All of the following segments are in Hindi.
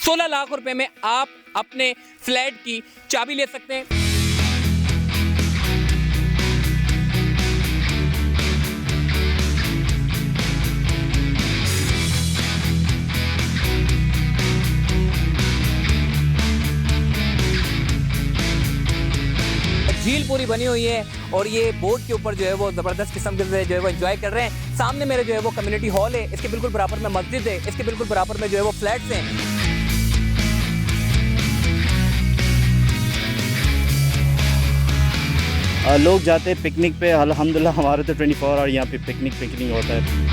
16 लाख रुपए में आप अपने फ्लैट की चाबी ले सकते हैं। झील पूरी बनी हुई है और ये बोट के ऊपर जो है वो ज़बरदस्त किस्म के जो है वो एंजॉय कर रहे हैं। सामने मेरे जो है वो कम्युनिटी हॉल है, इसके बिल्कुल बराबर में मस्जिद है, इसके बिल्कुल बराबर में जो है वो फ्लैट्स हैं। लोग जाते हैं पिकनिक पे, अल्हम्दुलिल्लाह हमारे तो 24 आवर यहाँ पे पिकनिक होता है।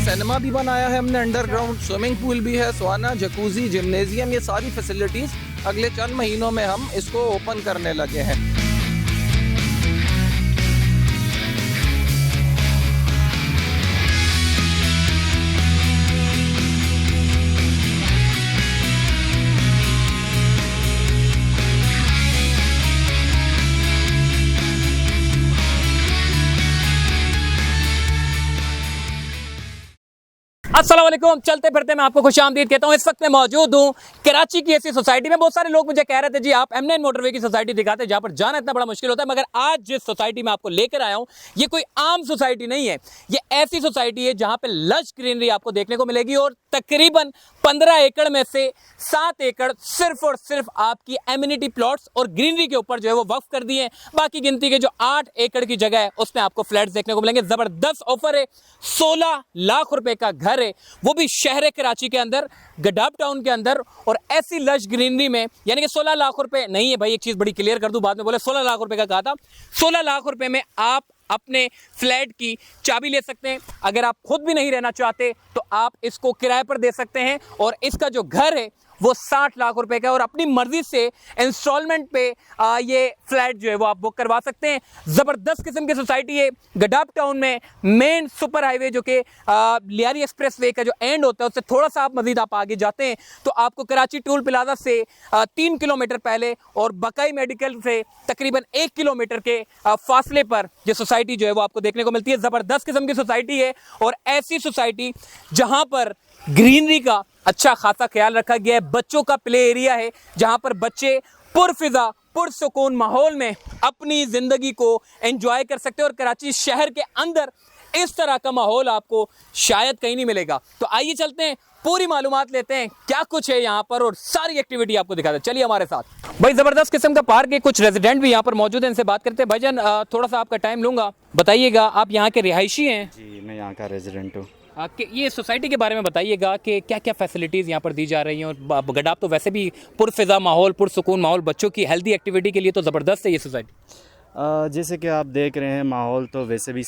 सिनेमा भी बनाया है हमने, अंडरग्राउंड स्विमिंग पूल भी है, सौना, जकूजी, जिम्नेजियम, ये सारी फैसिलिटीज़ अगले चंद महीनों में हम इसको ओपन करने लगे हैं। अस्सलाम वालेकुम, चलते फिरते मैं आपको खुशामदीद कहता हूँ। इस वक्त मैं मौजूद हूँ कराची की ऐसी सोसाइटी में। बहुत सारे लोग मुझे कह रहे थे जी आप M9 मोटरवे की सोसाइटी दिखाते हैं जहाँ पर जाना इतना बड़ा मुश्किल होता है, मगर आज जिस सोसाइटी में आपको लेकर आया हूँ ये कोई आम सोसाइटी नहीं है। ये ऐसी सोसाइटी है जहाँ पे लश ग्रीनरी आपको देखने को मिलेगी और तकरीबन 15 एकड़ में से 7 एकड़ सिर्फ और सिर्फ आपकी एमिनिटी प्लॉट्स और ग्रीनरी के ऊपर जो है वो वक्फ कर दिए हैं। बाकी गिनती के जो 8 एकड़ की जगह है उसमें आपको फ्लैट्स देखने को मिलेंगे। जबरदस्त ऑफर है, 16 लाख रुपए का घर है, वो भी शहर कराची के अंदर, गडाब टाउन के अंदर, और ऐसी लश ग्रीनरी में। यानी कि 16 लाख रुपए नहीं है भाई, एक चीज बड़ी क्लियर कर दूं, बाद में बोले 16 लाख रुपए का कहा था। 16 लाख रुपए में आप अपने फ्लैट की चाबी ले सकते हैं। अगर आप खुद भी नहीं रहना चाहते तो आप इसको किराए पर दे सकते हैं और इसका जो घर है वो 60 लाख रुपए का, और अपनी मर्जी से इंस्टॉलमेंट पे ये फ्लैट जो है वो आप बुक करवा सकते हैं। ज़बरदस्त किस्म की सोसाइटी है गडाब टाउन में। मेन सुपर हाईवे जो कि लियारी एक्सप्रेस वे का जो एंड होता है उससे थोड़ा सा आप मजीद आप आगे जाते हैं तो आपको कराची टोल प्लाजा से 3 किलोमीटर पहले और बकाई मेडिकल से तकरीबन 1 किलोमीटर के फासले पर ये सोसाइटी जो है वो आपको देखने को मिलती है। ज़बरदस्त किस्म की सोसाइटी है और ऐसी सोसाइटी जहाँ पर ग्रीनरी का अच्छा खासा ख्याल रखा गया है। बच्चों का प्ले एरिया है जहां पर बच्चे पुरफिजा पुरसुकून माहौल में अपनी जिंदगी को एंजॉय कर सकते हैं, और कराची शहर के अंदर इस तरह का माहौल आपको शायद कहीं नहीं मिलेगा। तो आइए चलते हैं, पूरी मालूमात लेते हैं क्या कुछ है यहाँ पर और सारी एक्टिविटी आपको दिखाते हैं। चलिए हमारे साथ। भाई जबरदस्त किस्म का पार्क है, कुछ रेजिडेंट भी यहाँ पर मौजूद हैं, इनसे बात करते हैं। भाईजान थोड़ा सा आपका टाइम लूंगा, बताइएगा आप यहाँ के रिहायशी हैं? जी मैं यहाँ का रेजिडेंट हूँ। ये सोसाइटी के बारे में बताइएगा कि क्या क्या फैसिलिटीज़ यहाँ पर दी जा रही हैं, और गडाब तो वैसे भी पुरफिज़ा माहौल, पुरसुकून माहौल, बच्चों की हेल्दी एक्टिविटी के लिए तो ज़बरदस्त है ये सोसाइटी। जैसे कि आप देख रहे हैं माहौल तो वैसे भी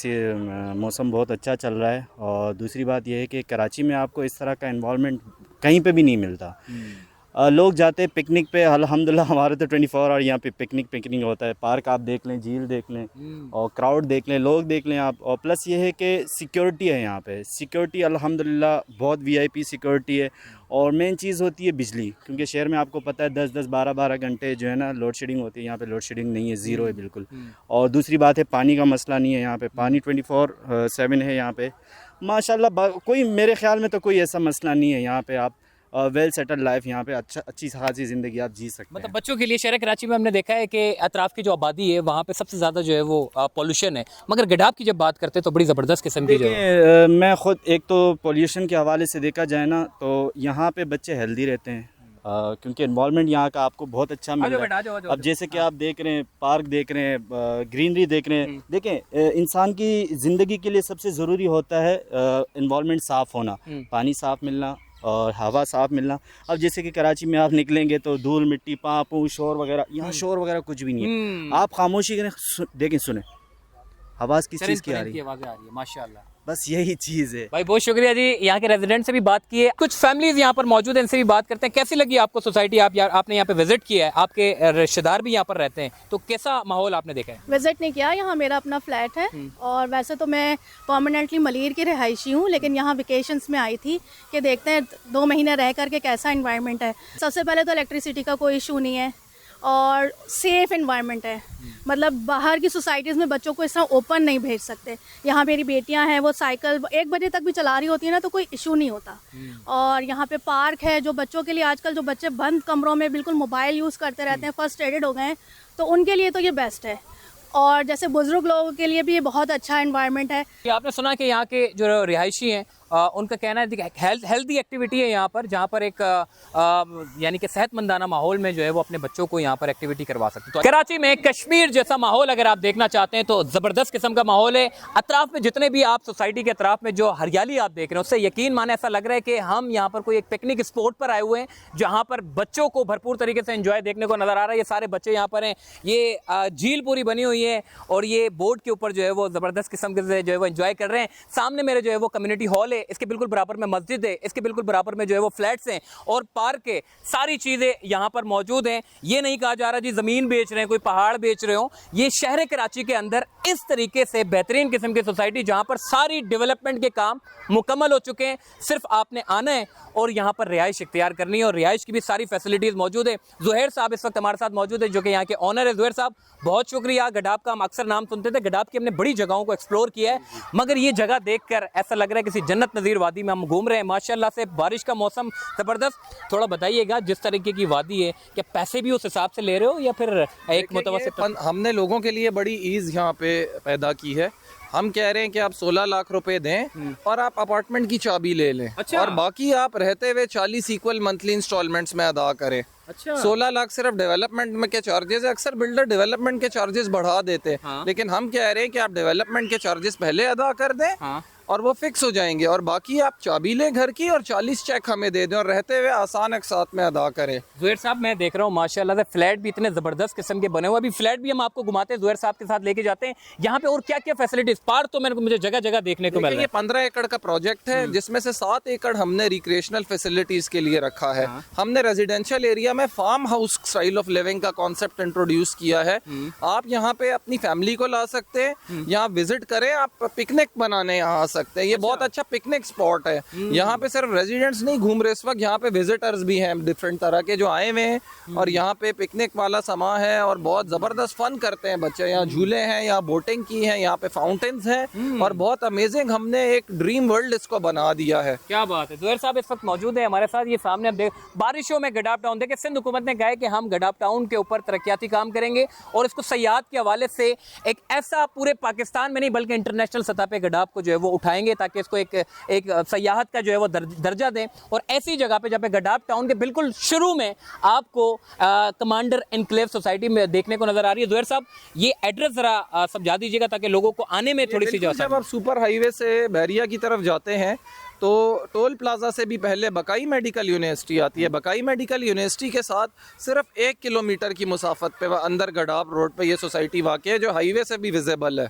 मौसम बहुत अच्छा चल रहा है, और दूसरी बात यह है कि कराची में आपको इस तरह का इन्वॉल्वमेंट कहीं पे भी नहीं मिलता। लोग जाते हैं पिकनिक पे, अल्हम्दुलिल्लाह हमारे तो 24 आवर यहाँ पे पिकनिक होता है। पार्क आप देख लें, झील देख लें और क्राउड देख लें, लोग देख लें आप। और प्लस ये है कि सिक्योरिटी है यहाँ पे, सिक्योरिटी अल्हम्दुलिल्लाह बहुत VIP सिक्योरिटी है। और मेन चीज़ होती है बिजली, क्योंकि शहर में आपको पता है 10-10 12-12 घंटे जो है ना लोड शेडिंग होती है। यहाँ पे लोड शेडिंग नहीं है, ज़ीरो है बिल्कुल। और दूसरी बात है पानी का मसला नहीं है यहाँ पे, पानी 24/7 है यहाँ पे माशाल्लाह। कोई मेरे ख्याल में तो कोई ऐसा मसला नहीं है यहाँ पे। आप वेल सेटल लाइफ यहाँ पे अच्छी खासी ज़िंदगी आप जी सकते हैं। मतलब बच्चों के लिए शहर कराची में हमने देखा है कि अतराफ़ की जो आबादी है वहाँ पे सबसे ज़्यादा जो है वो पोल्यूशन है, मगर गडाब की जब बात करते हैं तो बड़ी ज़बरदस्त किस्म की जो है। मैं ख़ुद एक तो पोल्यूशन के हवाले से देखा जाए ना तो यहाँ पे बच्चे हेल्दी रहते हैं, क्योंकि इन्वॉल्वमेंट यहाँ का आपको बहुत अच्छा मिल रहा है। अब जैसे कि आप देख रहे हैं पार्क देख रहे हैं, ग्रीनरी देख रहे हैं। देखें इंसान की ज़िंदगी के लिए सबसे ज़रूरी होता है इन्वॉल्वमेंट साफ़ होना, पानी साफ़ मिलना और हवा साफ़ मिलना। अब जैसे कि कराची में आप निकलेंगे तो धूल मिट्टी पाँव शोर वगैरह, यहाँ शोर वगैरह कुछ भी नहीं है। आप खामोशी करें, देखें सुने आवाज़ किस चीज़ की आ रही है, माशाल्लाह। बस यही चीज़ है। भाई बहुत शुक्रिया जी, यहाँ के रेजिडेंट से भी बात की है, कुछ फैमिलीज यहाँ पर मौजूद हैं, इनसे भी बात करते हैं। कैसी लगी आपको सोसाइटी? आपने यहाँ पे विजिट किया है, आपके रिश्तेदार भी यहाँ पर रहते हैं, तो कैसा माहौल आपने देखा है? विजिट नहीं किया, यहाँ मेरा अपना फ्लैट है और वैसे तो मैं परमानेंटली मलीर की रिहायशी हूँ, लेकिन यहाँ वेकेशंस में आई थी कि देखते हैं 2 महीने रह करके कैसा इन्वायरमेंट है। सबसे पहले तो इलेक्ट्रिसिटी का कोई इशू नहीं है, और सेफ एनवायरनमेंट है। मतलब बाहर की सोसाइटीज़ में बच्चों को इस तरह ओपन नहीं भेज सकते। यहाँ मेरी बेटियाँ हैं, वो साइकिल 1 बजे तक भी चला रही होती है ना, तो कोई इशू नहीं होता। और यहाँ पे पार्क है जो बच्चों के लिए, आजकल जो बच्चे बंद कमरों में बिल्कुल मोबाइल यूज़ करते रहते हैं, फर्स्ट एडेड हो गए हैं, तो उनके लिए तो ये बेस्ट है। और जैसे बुजुर्ग लोगों के लिए भी ये बहुत अच्छा एनवायरनमेंट है। कि आपने सुना कि यहाँ के जो रिहायशी हैं उनका कहना है कि हेल्दी एक्टिविटी है यहाँ पर, जहाँ पर एक यानी कि सेहतमंदाना माहौल में जो है वो अपने बच्चों को यहाँ पर एक्टिविटी करवा सकते हैं। तो कराची में कश्मीर जैसा माहौल अगर आप देखना चाहते हैं तो ज़बरदस्त किस्म का माहौल है। अतराफ में जितने भी आप सोसाइटी के अतराफ में जो हरियाली आप देख रहे हैं उससे यकीन माने ऐसा लग रहा है कि हम यहाँ पर कोई एक पिकनिक स्पॉट पर आए हुए हैं, जहाँ पर बच्चों को भरपूर तरीके से एंजॉय देखने को नजर आ रहा है। ये सारे बच्चे यहाँ पर हैं, ये झील पूरी बनी हुई है और ये बोट के ऊपर जो है वो ज़बरदस्त किस्म के जो है वो एंजॉय कर रहे हैं। सामने मेरे जो है वो कम्युनिटी हॉल है, इसके बिल्कुल बराबर में मस्जिद है, इसके बिल्कुल बराबर में जो है वो फ्लैट्स हैं और पार्क है। सारी चीज़ें यहाँ पर मौजूद हैं। ये नहीं कहा जा रहा जी ज़मीन बेच रहे हैं, कोई पहाड़ बेच रहे हो। ये शहर कराची के अंदर इस तरीके से बेहतरीन किस्म की सोसाइटी जहाँ पर सारी डेवलपमेंट के काम मुकम्मल हो चुके हैं, सिर्फ आपने आना है और यहाँ पर रिहाइश इख्तियार करनी है और रिहाइश की भी सारी फैसिलिटीज़ मौजूद है। ज़ुहैर साहब इस वक्त हमारे साथ मौजूद है जो कि यहाँ के ऑनर है। ज़ुहैर साहब बहुत शुक्रिया। गडाब का हम अक्सर नाम सुनते थे, गडाब की हमने बड़ी जगहों को एक्सप्लोर किया है, मगर ये जगह देखकर ऐसा लग रहा है किसी जन्नत नज़ीर वादी में हम घूम रहे हैं। माशाल्लाह से बारिश का मौसम ज़बरदस्त। थोड़ा बताइएगा जिस तरीके की वादी है, क्या पैसे भी उस हिसाब से ले रहे हो या फिर एक मुतवस्सित? हमने लोगों के लिए बड़ी ईज़ यहाँ पे पैदा की है। हम कह रहे हैं कि आप 16 लाख रुपए दें और आप अपार्टमेंट की चाबी ले लें। अच्छा। और बाकी आप रहते हुए 40 इक्वल मंथली इंस्टॉलमेंट्स में अदा करें। अच्छा। 16 लाख सिर्फ डेवलपमेंट में के चार्जेस है। अक्सर बिल्डर डेवलपमेंट के चार्जेस बढ़ा देते हैं। हाँ। लेकिन हम कह रहे हैं कि आप डेवलपमेंट के चार्जेस पहले अदा कर दें। हाँ। और वो फिक्स हो जाएंगे और बाकी आप चाबी लें घर की और 40 चेक हमें दे दें और रहते हुए आसान एक साथ में अदा करें। ज़ुहैर साहब मैं देख रहा हूँ माशाल्लाह से फ्लैट भी इतने ज़बरदस्त किस्म के बने हुए। अभी फ्लैट भी हम आपको घुमाते हैं, ज़ुहैर साहब के साथ लेके जाते हैं। यहाँ पे और क्या क्या फैसिलिटीज पार्क तो मुझे जगह जगह देखने को मिल रहा है। ये 15 एकड़ का प्रोजेक्ट है जिसमें से 7 एकड़ हमने रिक्रिएशनल फैसिलिटीज के लिए रखा है। हमने रेजिडेंशियल एरिया में farm house style of living का कॉन्सेप्ट इंट्रोड्यूस किया है। आप यहाँ पे अपनी फैमिली को ला सकते हैं, यहाँ विजिट करें, आप पिकनिक बनाने यहाँ आ सकते हैं। ये बहुत अच्छा पिकनिक स्पॉट है। यहाँ पे सिर्फ रेजिडेंट्स नहीं घूम रहे इस वक्त, यहाँ पे विजिटर्स भी हैं डिफरेंट तरह के जो आए हुए हैं और यहाँ पे पिकनिक वाला समा है और बहुत जबरदस्त फन करते हैं बच्चे। यहाँ झूले हैं, यहाँ बोटिंग की है, यहाँ पे फाउंटेन्स हैं और बहुत अमेजिंग हमने एक ड्रीम वर्ल्ड इसको बना दिया है। क्या बात है। ज़ुहैर साहब इस वक्त मौजूद है हमारे साथ। ये सामने हम देख बारिशों में गडाब टाउन देखे, सिंध हुकूमत ने कहा है कि हम गडाब टाउन के ऊपर तरक्याती काम करेंगे और इसको सयाहत के हवाले से एक ऐसा पूरे पाकिस्तान में नहीं बल्कि इंटरनेशनल सतह पे गडाब को जो है वो उठाएंगे ताकि इसको एक सयाहत का जो है वो दर्जा दें। और ऐसी जगह पे जहाँ पे गडाब टाउन के बिल्कुल शुरू में आपको कमांडर एनक्लेव सोसाइटी में देखने को नजर आ रही है। ज़ुहैर साहब ये एड्रेस जरा समझा दीजिएगा ताकि लोगों को आने में थोड़ी सी जब आप सुपर हाईवे से बहरिया की तरफ जाते हैं तो टोल प्लाजा से भी पहले बकाई मेडिकल यूनिवर्सिटी आती है। बकाई मेडिकल यूनिवर्सिटी के साथ सिर्फ 1 किलोमीटर की मुसाफत पे अंदर गडाब रोड पे ये सोसाइटी वाक़ है जो हाईवे से भी विजिबल है।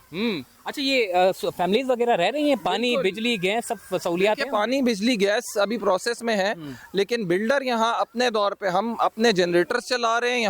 अच्छा ये फैमिलीज वगैरह रह रही हैं, पानी बिजली गैस सब सहूलियात हैं? पानी बिजली गैस अभी प्रोसेस में है लेकिन बिल्डर यहाँ अपने दौर पे हम अपने जनरेटर्स चला रहे हैं।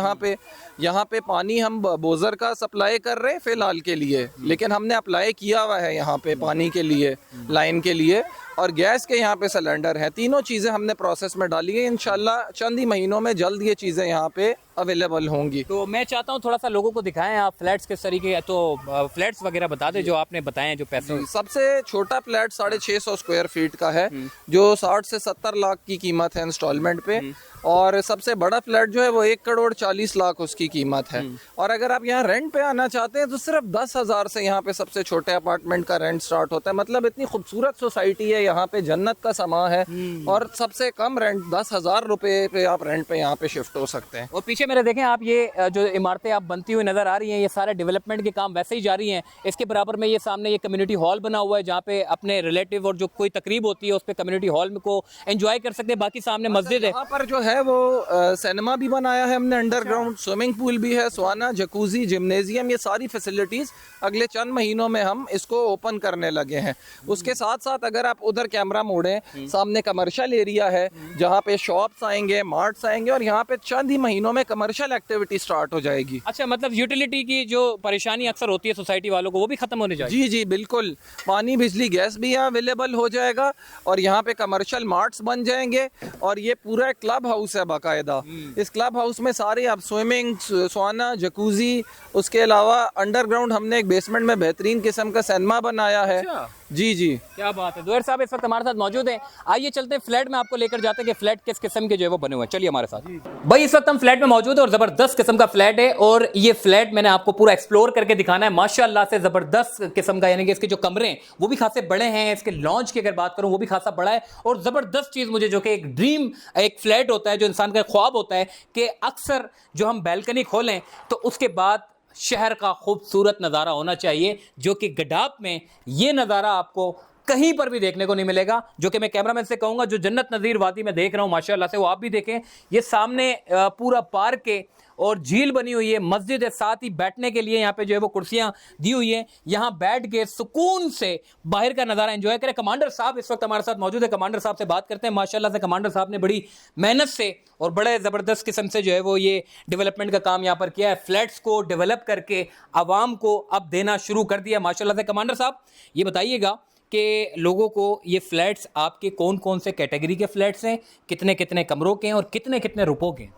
यहाँ पे पानी हम बोजर का सप्लाई कर रहे हैं फिलहाल के लिए, लेकिन हमने अप्लाई किया हुआ है यहाँ पे पानी के लिए, लाइन के लिए और गैस के यहाँ पे सिलेंडर हैं। तीनों चीज़ें हमने प्रोसेस में डाली है। इंशाल्लाह चंद ही महीनों में जल्द ये चीज़ें यहाँ पे अवेलेबल होंगी। तो मैं चाहता हूँ थोड़ा सा लोगों को दिखाएं आप फ्लैट्स किस तरीके, तो फ्लैट्स वगैरह बता दें जो आपने बताए हैं जो पैसे। सबसे छोटा फ्लैट 650 स्क्वायर फीट का है जो 60 से 70 लाख की कीमत है इंस्टॉलमेंट पे और सबसे बड़ा फ्लैट जो है वो 1 करोड़ 40 लाख उसकी कीमत है। और अगर आप यहाँ रेंट पे आना चाहते हैं तो सिर्फ 10,000 से यहाँ पे सबसे छोटे अपार्टमेंट का रेंट स्टार्ट होता है। मतलब इतनी खूबसूरत सोसाइटी है, यहाँ पे जन्नत का समा है और सबसे कम रेंट 10,000 रुपए पे आप रेंट पे यहाँ पे शिफ्ट हो सकते हैं। और पीछे मेरे देखें आप ये जो इमारतें आप बनती हुई नजर आ रही हैं ये सारे डेवलपमेंट के काम वैसे ही जारी हैं। इसके बराबर में ये सामने ये कम्युनिटी हॉल बना हुआ है जहाँ पे अपने रिलेटिव और जो कोई तकरीब होती है उस पर कम्युनिटी हॉल में को एंजॉय कर सकते हैं। बाकी सामने मस्जिद है, यहाँ पर जो है वो सिनेमा भी बनाया है हमने अंडरग्राउंड, स्विमिंग पूल भी है, स्वाना, जकूजी, जिम्नेजियम, ये सारी फैसिलिटीज अगले चंद महीनों में हम इसको ओपन करने लगे हैं। उसके साथ साथ अगर आप उधर कैमरा मोड़ें, सामने कमर्शियल एरिया है जहाँ पे शॉप्स आएंगे, मार्ट्स आएंगे और यहाँ पे चंद ही महीनों में कमर्शियल एक्टिविटी स्टार्ट हो जाएगी। अच्छा, मतलब यूटिलिटी की जो परेशानी अक्सर होती है सोसाइटी वालों को वो भी खत्म होने जाएगी। जी जी बिल्कुल, पानी बिजली गैस भी यहाँ अवेलेबल हो जाएगा और यहाँ पे कमर्शियल मार्ट्स बन जाएंगे और ये पूरा क्लब हाउस है बाकायदा। इस क्लब हाउस में सारे आप स्विमिंग, सौना, जकूजी, उसके अलावा अंडरग्राउंड हमने एक बेसमेंट में बेहतरीन किस्म का सिनेमा बनाया है। अच्छा। जी जी क्या बात है। दुहर साहब इस वक्त हमारे साथ मौजूद हैं। आइए चलते हैं फ्लैट में, आपको लेकर जाते हैं कि फ्लैट किस किस्म के जो है वो बने हुए हैं। चलिए हमारे साथ। भाई इस वक्त हम फ्लैट में मौजूद है और जबरदस्त किस्म का फ्लैट है और ये फ्लैट मैंने आपको पूरा एक्सप्लोर करके दिखाना है। माशाल्लाह से जबरदस्त किस्म का, यानी कि इसके जो कमरे हैं वो भी खासे बड़े हैं। इसके लॉन्च की अगर बात करूं वो भी खासा बड़ा है और जबरदस्त चीज मुझे जो कि एक ड्रीम एक फ्लैट होता है, जो इंसान का ख्वाब होता है कि अक्सर जो हम बैल्कनी खोलें तो उसके बाद शहर का खूबसूरत नज़ारा होना चाहिए, जो कि गडाप में ये नज़ारा आपको कहीं पर भी देखने को नहीं मिलेगा। जो कि मैं कैमरामैन से कहूंगा जो जन्नत नज़ीर वादी में देख रहा हूं माशाल्लाह से, वो आप भी देखें। ये सामने पूरा पार्क है और झील बनी हुई है, मस्जिद है, साथ ही बैठने के लिए यहाँ पे जो है वो कुर्सियां दी हुई हैं। यहाँ बैठ के सुकून से बाहर का नज़ारा एंजॉय करें। कमांडर साहब इस वक्त हमारे साथ मौजूद है, कमांडर साहब से बात करते हैं। माशाल्लाह से कमांडर साहब ने बड़ी मेहनत से और बड़े ज़बरदस्त किस्म से जो है वो ये डेवलपमेंट का काम यहाँ पर किया है। फ्लैट्स को डेवलप करके आवाम को अब देना शुरू कर दिया माशाल्लाह से। कमांडर साहब ये बताइएगा कि लोगों को ये फ्लैट्स आपके कौन कौन से कैटेगरी के फ्लैट्स हैं, कितने कितने कमरों के हैं और कितने कितने रुपयों के हैं?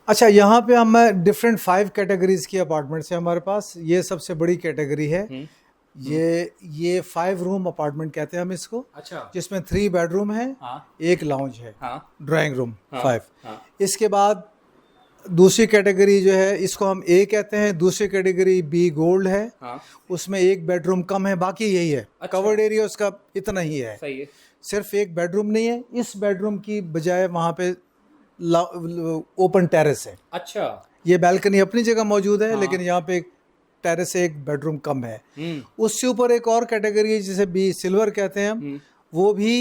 अच्छा, यहाँ पे हम डिफरेंट 5 कैटेगरीज की अपार्टमेंट्स हैं हमारे पास। ये सबसे बड़ी कैटेगरी है। ये 5 रूम अपार्टमेंट कहते हैं हम इसको। अच्छा। जिसमें 3 बेडरूम है, हाँ। 1 लाउंज है, हाँ। ड्राइंग रूम, हाँ। 5। हाँ। इसके बाद दूसरी कैटेगरी जो है इसको हम ए कहते हैं। दूसरी कैटेगरी बी गोल्ड है। हाँ। उसमें 1 बेडरूम कम है, बाकी यही है। अच्छा। कवर्ड एरिया उसका इतना ही है। सही है। सिर्फ 1 बेडरूम नहीं है, इस बेडरूम की बजाय वहाँ पे ओपन टेरेस है। अच्छा। ये बैल्कनी अपनी जगह मौजूद है, लेकिन यहाँ पे एक टेरेस से 1 बेडरूम कम है। उससे ऊपर एक और कैटेगरी है जिसे बी सिल्वर कहते हैं हम। वो भी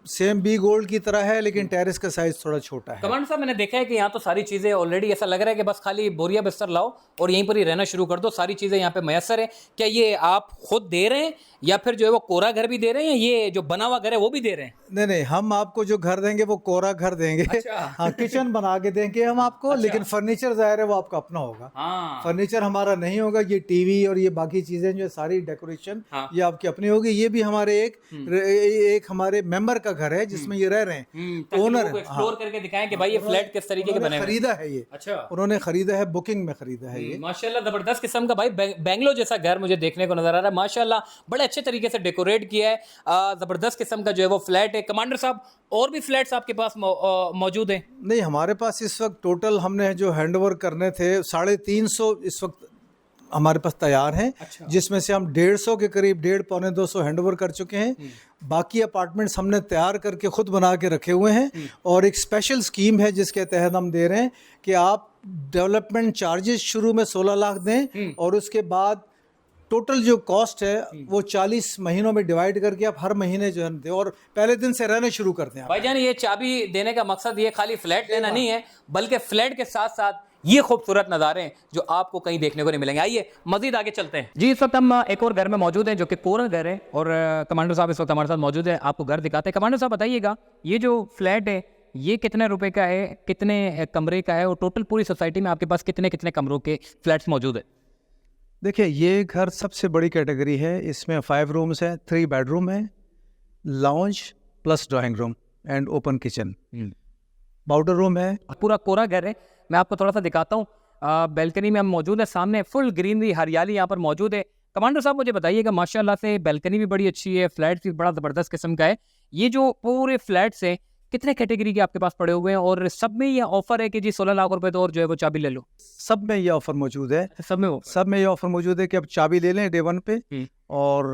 सेम बी गोल्ड की तरह है, लेकिन टेरेस का साइज थोड़ा छोटा है। कमांडर साहब मैंने देखा है कि यहाँ तो सारी चीज़ें ऑलरेडी ऐसा लग रहा है कि बस खाली बोरिया बिस्तर लाओ और यहीं पर ही रहना शुरू कर दो, सारी चीज़ें यहाँ पे मैसर है। क्या ये आप खुद दे रहे हैं या फिर जो है वो कोरा घर भी दे रहे हैं, या ये जो बना हुआ घर है वो भी दे रहे हैं? नहीं नहीं, हम आपको जो घर देंगे वो कोरा घर देंगे। अच्छा। हाँ, किचन बना के देंगे हम आपको। अच्छा। लेकिन फर्नीचर जाहिर है वो आपका अपना होगा। हाँ। फर्नीचर हमारा नहीं होगा। ये टीवी और ये बाकी चीजें जो सारी डेकोरेशन हाँ। ये आपकी अपनी होगी। ये भी हमारे एक हमारे मेंबर का घर है जिसमें ये रह रहे हैं। ओनर एक्सप्लोर करके दिखाएं कि भाई ये फ्लैट किस तरीके के बने हैं। खरीदा है ये। अच्छा। उन्होंने खरीदा है, बुकिंग में खरीदा है ये। माशाल्लाह जबरदस्त किस्म का भाई बेंगलो जैसा घर मुझे देखने को नजर आ रहा है। माशाल्लाह बड़े अच्छे तरीके से डेकोरेट किया है। जबरदस्त किस्म का जो है वो फ्लैट है। कमांडर साहब और भी फ्लैट्स आपके पास मौजूद हैं? नहीं, हमारे पास इस वक्त टोटल हमने जो हैंडओवर करने थे 350 इस वक्त हमारे पास तैयार हैं। अच्छा। जिसमें से हम 150 के करीब 150-200 हैंडओवर कर चुके हैं। बाकी अपार्टमेंट्स हमने तैयार करके खुद बना के रखे हुए हैं। और एक स्पेशल स्कीम है जिसके तहत हम दे रहे हैं कि आप डेवलपमेंट चार्जेस शुरू में 16 लाख दें और उसके बाद टोटल जो कॉस्ट है वो 40 महीनों में डिवाइड करके आप हर महीने जो है दें और पहले दिन से रहने शुरू करते हैं। भाईजान ये चाबी देने का मकसद ये खाली फ्लैट लेना नहीं है, बल्कि फ्लैट के साथ साथ ये खूबसूरत नज़ारे हैं जो आपको कहीं देखने को नहीं मिलेंगे। आइए मजीद आगे चलते हैं। जी इस वक्त हम एक और घर में मौजूद हैं जो कि कोरा घर है और कमांडर साहब इस वक्त हमारे साथ मौजूद है, आपको घर दिखाते हैं। कमांडर साहब बताइएगा ये जो फ्लैट है ये कितने रुपए का है, कितने कमरे का है और टोटल पूरी सोसाइटी में आपके पास कितने कितने कमरों के फ्लैट्स मौजूद है? देखिए, ये घर सबसे बड़ी कैटेगरी है। इसमें 5 रूम्स हैं, 3 बेडरूम है, lounge plus drawing room and open kitchen, powder room है। पूरा कोरा घर है। मैं आपको थोड़ा सा दिखाता हूँ। बैल्कनी में हम मौजूद है, सामने फुल ग्रीनरी हरियाली यहाँ पर मौजूद है। कमांडर साहब मुझे बताइएगा माशाल्लाह से बैल्कनी भी बड़ी अच्छी है, फ्लैट भी बड़ा ज़बरदस्त किस्म का है। ये जो पूरे फ्लैट्स हैं कितने कैटेगरी के आपके पास पड़े हुए हैं और सब में ये ऑफर है कि जी 16 लाख रुपए तो और जो है वो चाबी ले लो? सब में ये ऑफर मौजूद है। सब में ये ऑफर मौजूद है कि आप चाबी ले लें डे 1 पे और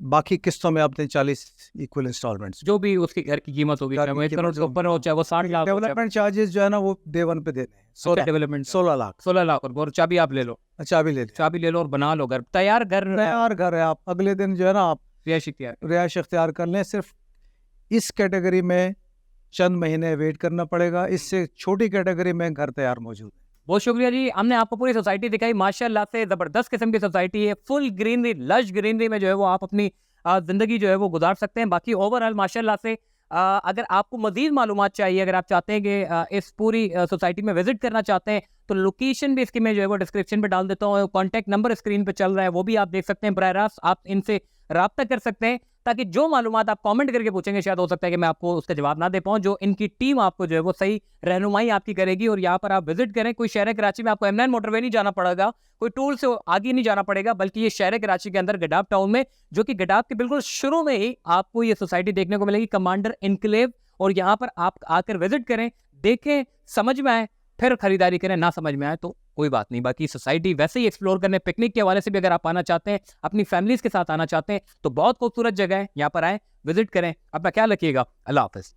बाकी किस्तों में आपने 40 इक्वल इंस्टॉलमेंट्स जो भी उसकी घर की कीमत होगी, चाहे वो 1 करोड़ से ऊपर हो चाहे वो 60 लाख। डेवलपमेंट चार्जेस जो है ना वो डे 1 पे देने हैं। डेवलपमेंट 16 लाख और चाबी आप ले लो। चाबी ले लो और बना लो घर। तैयार घर है। आप अगले दिन जो है ना आप रिहाइश इख्तियार कर लें। सिर्फ इस कैटेगरी में चंद महीने वेट करना पड़ेगा। इससे छोटी कैटेगरी में घर तैयार मौजूद है। बहुत शुक्रिया जी, हमने आपको पूरी सोसाइटी दिखाई। माशाल्लाह से ज़बरदस्त किस्म की सोसाइटी है, फुल ग्रीनरी, लश ग्रीनरी में जो है वो आप अपनी ज़िंदगी जो है वो गुजार सकते हैं। बाकी ओवरऑल माशाल्लाह से अगर आपको मजीद मालूमात चाहिए, अगर आप चाहते हैं कि इस पूरी सोसाइटी में विजिट करना चाहते हैं, तो लोकेशन भी इसकी मैं जो है वो डिस्क्रिप्शन पे डाल देता हूँ। कॉन्टैक्ट नंबर स्क्रीन पे चल रहा है, वो भी आप देख सकते हैं। बराह रास्त आप इनसे रब्ता कर सकते हैं, ताकि जो मालूमात आप कमेंट करके पूछेंगे, शायद हो सकता है कि मैं आपको उसका जवाब ना दे पाऊँ। जो इनकी टीम आपको जो है वो सही रहनुमाई आपकी करेगी और यहाँ पर आप विजिट करें। कोई शहर कराची में आपको M9 मोटरवे नहीं जाना पड़ेगा, कोई टूल से आगे नहीं जाना पड़ेगा, बल्कि ये शहर कराची के अंदर गडाफ टाउन में, जो कि गडाफ के बिल्कुल शुरू में ही आपको ये सोसाइटी देखने को मिलेगी, कमांडर इनक्लेव। और यहाँ पर आप आकर विजिट करें, देखें, समझ में आए फिर खरीदारी करें, ना समझ में आए तो कोई बात नहीं। बाकी सोसाइटी वैसे ही एक्सप्लोर करने, पिकनिक के हवाले से भी अगर आप आना चाहते हैं, अपनी फैमिलीज के साथ आना चाहते हैं, तो बहुत खूबसूरत जगह है, यहाँ पर आए, विजिट करें। अपना ख्याल रखिएगा। अल्लाह हाफिज।